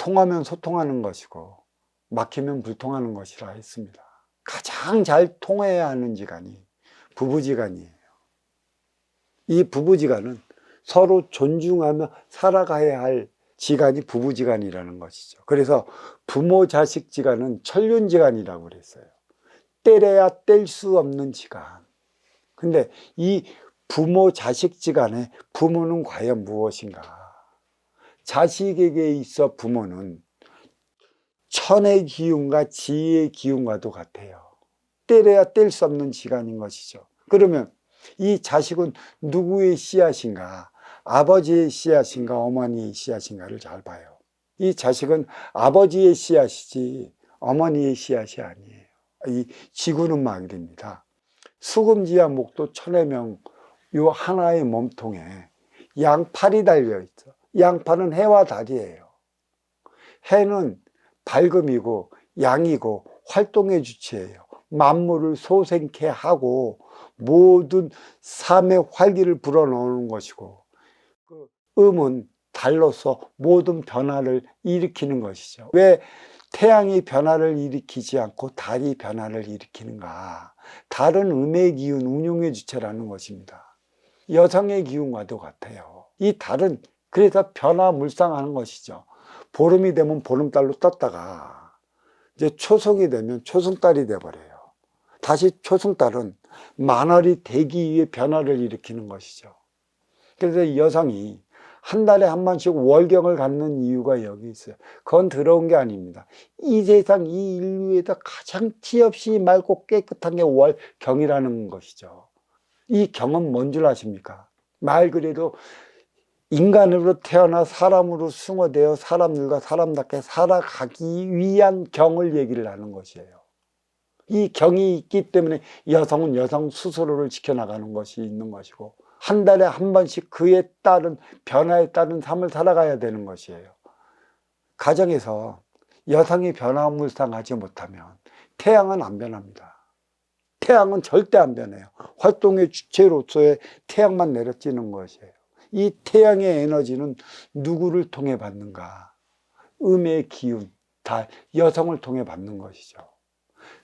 통하면 소통하는 것이고 막히면 불통하는 것이라 했습니다. 가장 잘 통해야 하는 지간이 부부지간이에요. 이 부부지간은 서로 존중하며 살아가야 할 지간이 부부지간이라는 것이죠. 그래서 부모 자식 지간은 천륜지간이라고 그랬어요. 때려야 뗄 수 없는 지간. 근데 이 부모 자식 지간에 부모는 과연 무엇인가? 자식에게 있어 부모는 천의 기운과 지혜의 기운과도 같아요. 때려야 뗄 수 없는 지간인 것이죠. 그러면 이 자식은 누구의 씨앗인가? 아버지의 씨앗인가? 어머니의 씨앗인가를 잘 봐요. 이 자식은 아버지의 씨앗이지 어머니의 씨앗이 아니에요. 이 지구는 말입니다. 수금지와 목도 천해명 요 하나의 몸통에 양팔이 달려 있죠. 양팔은 해와 달이에요. 해는 밝음이고 양이고 활동의 주체예요. 만물을 소생케 하고 모든 삶의 활기를 불어넣는 것이고, 그 음은 달로서 모든 변화를 일으키는 것이죠. 왜 태양이 변화를 일으키지 않고 달이 변화를 일으키는가? 달은 음의 기운, 운용의 주체라는 것입니다. 여성의 기운과도 같아요. 이 달은 그래서 변화물상하는 것이죠. 보름이 되면 보름달로 떴다가 이제 초성이 되면 초승달이 돼버려요. 다시 초승달은 만월이 되기 위해 변화를 일으키는 것이죠. 그래서 여성이 한 달에 한 번씩 월경을 갖는 이유가 여기 있어요. 그건 더러운 게 아닙니다. 이 세상 이 인류에서 가장 티 없이 맑고 깨끗한 게 월경이라는 것이죠. 이 경은 뭔 줄 아십니까? 말 그대로 인간으로 태어나 사람으로 숭어되어 사람들과 사람답게 살아가기 위한 경을 얘기를 하는 것이에요. 이 경이 있기 때문에 여성은 여성 스스로를 지켜나가는 것이 있는 것이고, 한 달에 한 번씩 그에 따른 변화에 따른 삶을 살아가야 되는 것이에요. 가정에서 여성이 변화무쌍하지 못하면 태양은 안 변합니다. 태양은 절대 안 변해요. 활동의 주체로서의 태양만 내려지는 것이에요. 이 태양의 에너지는 누구를 통해 받는가? 음의 기운, 달, 여성을 통해 받는 것이죠.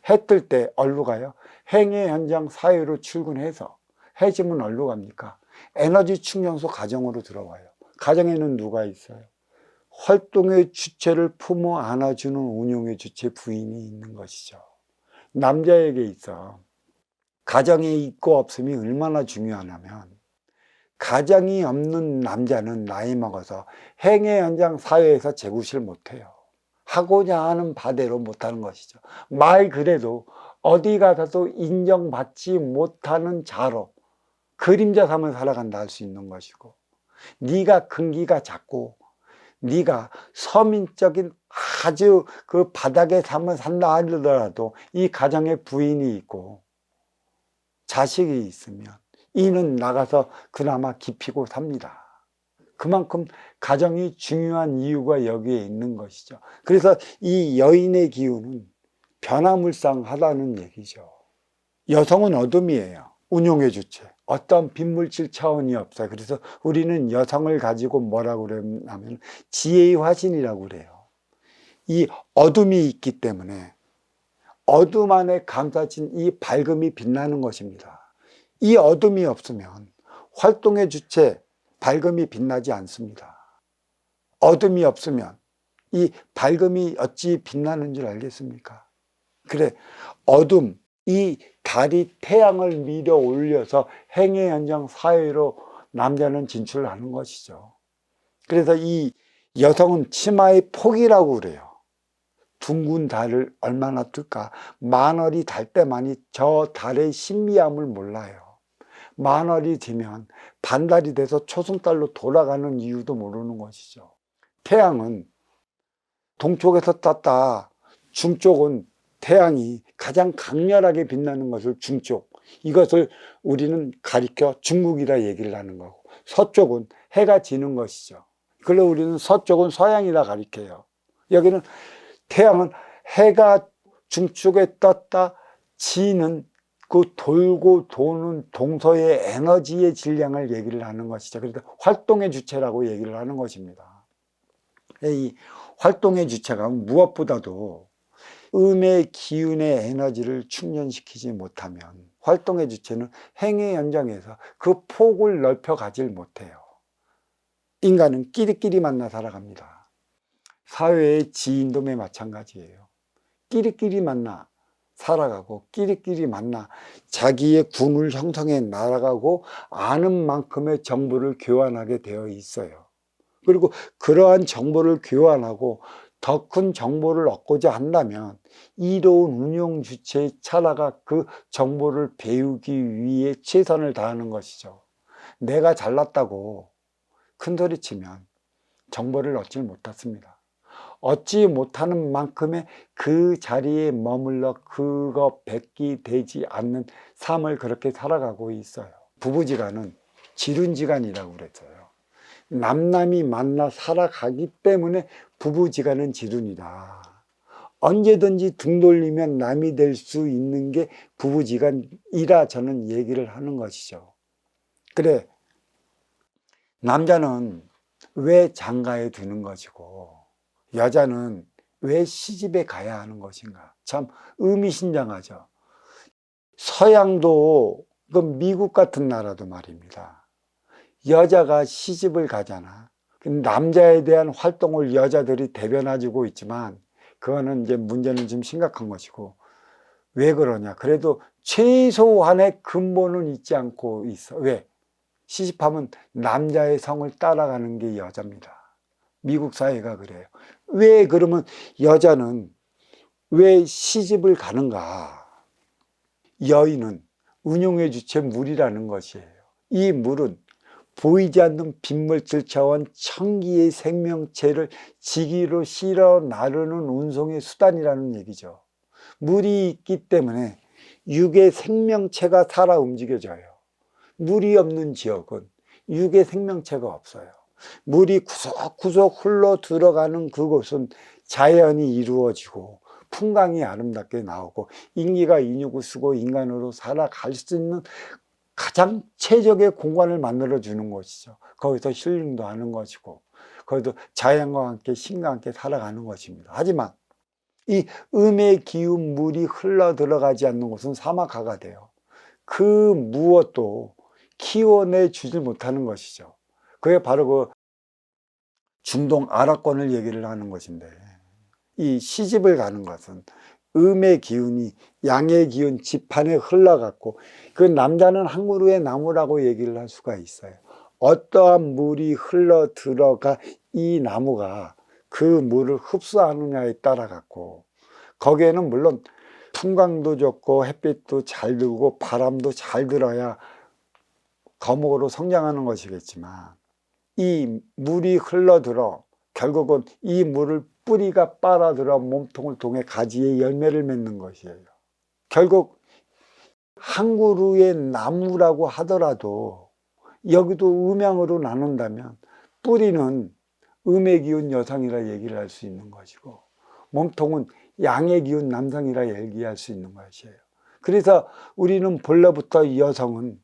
해 뜰 때 어디로 가요? 행의 현장 사회로 출근해서 해 지면 어디로 갑니까? 에너지 충전소 가정으로 들어와요. 가정에는 누가 있어요? 활동의 주체를 품어 안아주는 운용의 주체 부인이 있는 것이죠. 남자에게 있어 가정에 있고 없음이 얼마나 중요하냐면, 가정이 없는 남자는 나이 먹어서 행의 현장 사회에서 재구실 못해요. 하고자 하는 바대로 못하는 것이죠. 말 그대로 어디 가서도 인정받지 못하는 자로 그림자 삶을 살아간다 할 수 있는 것이고, 네가 근기가 작고 네가 서민적인 아주 그 바닥의 삶을 산다 하더라도 이 가정에 부인이 있고 자식이 있으면 이는 나가서 그나마 기피고 삽니다. 그만큼 가정이 중요한 이유가 여기에 있는 것이죠. 그래서 이 여인의 기운은 변화무쌍하다는 얘기죠. 여성은 어둠이에요. 운용의 주체. 어떤 빈물질 차원이 없어요. 그래서 우리는 여성을 가지고 뭐라고 그러냐면 지혜의 화신이라고 그래요. 이 어둠이 있기 때문에 어둠 안에 감싸진 이 밝음이 빛나는 것입니다. 이 어둠이 없으면 활동의 주체 밝음이 빛나지 않습니다. 어둠이 없으면 이 밝음이 어찌 빛나는 줄 알겠습니까? 그래, 어둠, 이 달이 태양을 밀어 올려서 행의 현장 사회로 남자는 진출하는 것이죠. 그래서 이 여성은 치마의 폭이라고 그래요. 둥근 달을 얼마나 뜰까? 만월이 달 때만이 저 달의 신비함을 몰라요. 만월이 되면 반달이 돼서 초승달로 돌아가는 이유도 모르는 것이죠. 태양은 동쪽에서 떴다. 중쪽은 태양이 가장 강렬하게 빛나는 것을 중쪽, 이것을 우리는 가리켜 중국이라 얘기를 하는 거고, 서쪽은 해가 지는 것이죠. 그래서 우리는 서쪽은 서양이라 가리켜요. 여기는 태양은 해가 중쪽에 떴다 지는 그 돌고 도는 동서의 에너지의 질량을 얘기를 하는 것이죠. 그래서 활동의 주체라고 얘기를 하는 것입니다. 이 활동의 주체가 무엇보다도 음의 기운의 에너지를 충전시키지 못하면 활동의 주체는 행의 연장에서 그 폭을 넓혀 가질 못해요. 인간은 끼리끼리 만나 살아갑니다. 사회의 지인도 매 마찬가지예요. 끼리끼리 만나 살아가고 끼리끼리 만나 자기의 군을 형성해 나아가고 아는 만큼의 정보를 교환하게 되어 있어요. 그리고 그러한 정보를 교환하고 더 큰 정보를 얻고자 한다면 이로운 운용 주체의 차라가 그 정보를 배우기 위해 최선을 다하는 것이죠. 내가 잘났다고 큰소리 치면 정보를 얻지 못했습니다. 얻지 못하는 만큼의 그 자리에 머물러 그거 뱉기 되지 않는 삶을 그렇게 살아가고 있어요. 부부지간은 지륜지간이라고 그랬어요. 남남이 만나 살아가기 때문에 부부지간은 지륜이다. 언제든지 등 돌리면 남이 될 수 있는 게 부부지간이라 저는 얘기를 하는 것이죠. 그래, 남자는 왜 장가에 두는 것이고 여자는 왜 시집에 가야 하는 것인가? 참 의미심장하죠. 서양도 그 미국 같은 나라도 말입니다. 여자가 시집을 가잖아. 남자에 대한 활동을 여자들이 대변해주고 있지만 그거는 이제 문제는 좀 심각한 것이고, 왜 그러냐? 그래도 최소한의 근본은 잊지 않고 있어. 왜? 시집하면 남자의 성을 따라가는 게 여자입니다. 미국 사회가 그래요. 왜 그러면 여자는 왜 시집을 가는가? 여인은 운용의 주체 물이라는 것이에요. 이 물은 보이지 않는 빗물질 차원 천기의 생명체를 지기로 실어 나르는 운송의 수단이라는 얘기죠. 물이 있기 때문에 육의 생명체가 살아 움직여져요. 물이 없는 지역은 육의 생명체가 없어요. 물이 구석구석 흘러 들어가는 그곳은 자연이 이루어지고 풍광이 아름답게 나오고 인기가 인육을 쓰고 인간으로 살아갈 수 있는 가장 최적의 공간을 만들어 주는 것이죠. 거기서 힐링도 하는 것이고 거기서 자연과 함께 신과 함께 살아가는 것입니다. 하지만 이 음의 기운 물이 흘러 들어가지 않는 곳은 사막화가 돼요. 그 무엇도 키워내 주지 못하는 것이죠. 그게 바로 그 중동 아랍권을 얘기를 하는 것인데, 이 시집을 가는 것은 음의 기운이 양의 기운 지판에 흘러갔고 그 남자는 한 그루의 나무라고 얘기를 할 수가 있어요. 어떠한 물이 흘러 들어가 이 나무가 그 물을 흡수하느냐에 따라 갖고 거기에는 물론 풍광도 좋고 햇빛도 잘 들고 바람도 잘 들어야 거목으로 성장하는 것이겠지만 이 물이 흘러들어 결국은 이 물을 뿌리가 빨아들여 몸통을 통해 가지에 열매를 맺는 것이에요. 결국 한 그루의 나무라고 하더라도 여기도 음양으로 나눈다면 뿌리는 음의 기운 여성이라 얘기를 할 수 있는 것이고 몸통은 양의 기운 남성이라 얘기할 수 있는 것이에요. 그래서 우리는 본래부터 여성은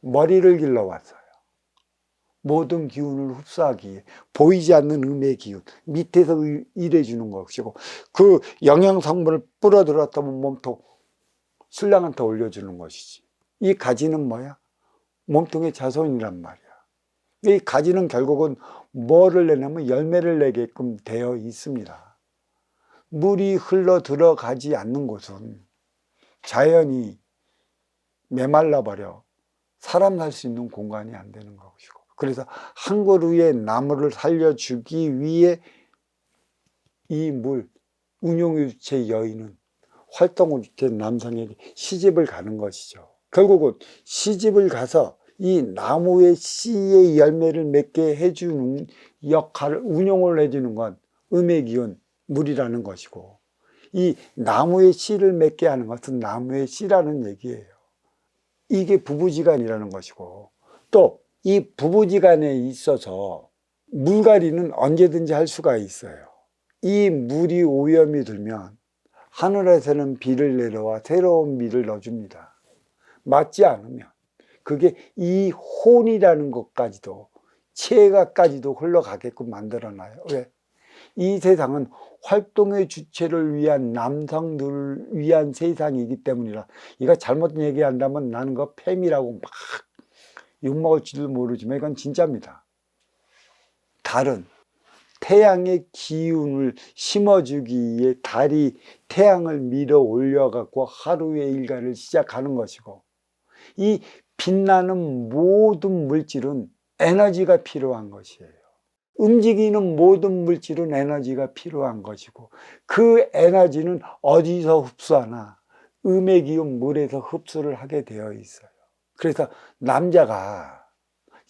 머리를 길러왔어요. 모든 기운을 흡수하기 위해 보이지 않는 음의 기운 밑에서 일해주는 것이고 그 영양성분을 뿌려들었다면 몸통 신랑한테 올려주는 것이지. 이 가지는 뭐야? 몸통의 자손이란 말이야. 이 가지는 결국은 뭐를 내냐면 열매를 내게끔 되어 있습니다. 물이 흘러 들어가지 않는 곳은 자연이 메말라 버려 사람 살 수 있는 공간이 안 되는 것이고, 그래서 한 그루의 나무를 살려주기 위해 이 물, 운용의 주체 여인은 활동의 주체 남성에게 시집을 가는 것이죠. 결국은 시집을 가서 이 나무의 씨의 열매를 맺게 해주는 역할을 운용을 해주는 건 음의 기운, 물이라는 것이고 이 나무의 씨를 맺게 하는 것은 나무의 씨라는 얘기예요. 이게 부부지간이라는 것이고 또 이 부부지간에 있어서 물갈이는 언제든지 할 수가 있어요. 이 물이 오염이 들면 하늘에서는 비를 내려와 새로운 비를 넣어줍니다. 맞지 않으면 그게 이 혼이라는 것까지도 체가까지도 흘러가게끔 만들어놔요. 왜? 이 세상은 활동의 주체를 위한 남성들을 위한 세상이기 때문이라. 이거 잘못 얘기한다면 나는 그 팸이라고 막 욕먹을지도 모르지만 이건 진짜입니다. 달은 태양의 기운을 심어주기 위해 달이 태양을 밀어 올려갖고 하루의 일과를 시작하는 것이고, 이 빛나는 모든 물질은 에너지가 필요한 것이에요. 움직이는 모든 물질은 에너지가 필요한 것이고, 그 에너지는 어디서 흡수하나? 음의 기운 물에서 흡수를 하게 되어 있어요. 그래서 남자가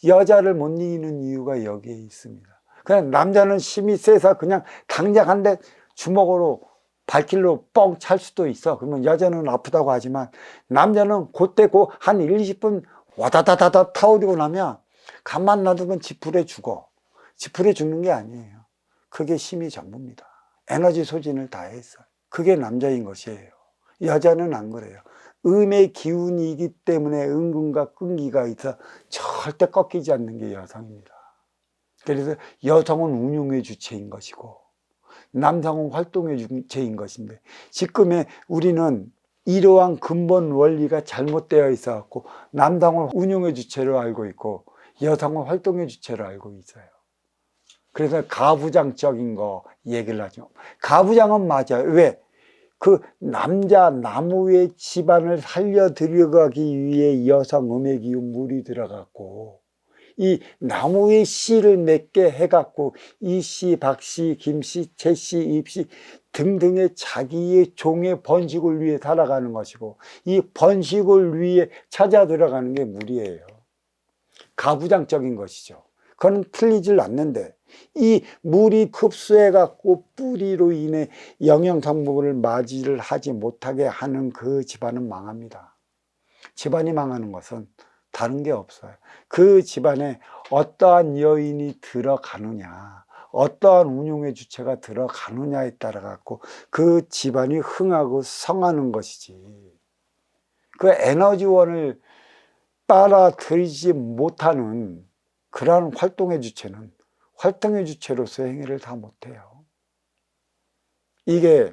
여자를 못 이기는 이유가 여기에 있습니다. 그냥 남자는 힘이 세서 그냥 당장 한 대 주먹으로 발길로 뻥 찰 수도 있어. 그러면 여자는 아프다고 하지만 남자는 그때 한 1, 20분 와다다다다 타오르고 나면 가만 놔두면 지푸레 죽어. 지푸레 죽는 게 아니에요. 그게 힘이 전부입니다. 에너지 소진을 다해서. 그게 남자인 것이에요. 여자는 안 그래요. 음의 기운이기 때문에 은근과 끈기가 있어 절대 꺾이지 않는 게 여성입니다. 그래서 여성은 운용의 주체인 것이고 남성은 활동의 주체인 것인데, 지금의 우리는 이러한 근본 원리가 잘못되어 있어 갖고 남성은 운용의 주체로 알고 있고 여성은 활동의 주체로 알고 있어요. 그래서 가부장적인 거 얘기를 하죠. 가부장은 맞아요. 왜? 그 남자 나무의 집안을 살려 들여가기 위해 여성 음의 기운 물이 들어갔고, 이 나무의 씨를 맺게 해갖고 이씨, 박씨, 김씨, 채씨, 입씨 등등의 자기의 종의 번식을 위해 살아가는 것이고, 이 번식을 위해 찾아 들어가는 게 물이에요. 가부장적인 것이죠. 그건 틀리질 않는데, 이 물이 흡수해갖고 뿌리로 인해 영양성분을 맞이를 하지 못하게 하는 그 집안은 망합니다. 집안이 망하는 것은 다른 게 없어요. 그 집안에 어떠한 여인이 들어가느냐, 어떠한 운용의 주체가 들어가느냐에 따라 갖고 그 집안이 흥하고 성하는 것이지, 그 에너지원을 빨아들이지 못하는 그러한 활동의 주체는 활동의 주체로서 행위를 다 못해요. 이게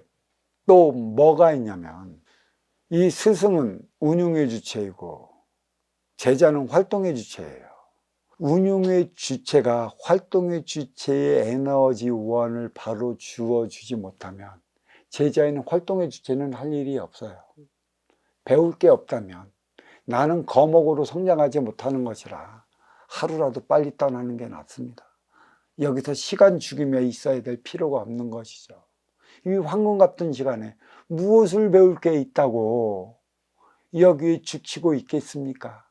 또 뭐가 있냐면, 이 스승은 운용의 주체이고 제자는 활동의 주체예요. 운용의 주체가 활동의 주체의 에너지원을 바로 주어주지 못하면 제자에는 활동의 주체는 할 일이 없어요. 배울 게 없다면 나는 거목으로 성장하지 못하는 것이라 하루라도 빨리 떠나는 게 낫습니다. 여기서 시간 죽임에 있어야 될 필요가 없는 것이죠. 이 황금 같은 시간에 무엇을 배울 게 있다고 여기에 죽치고 있겠습니까?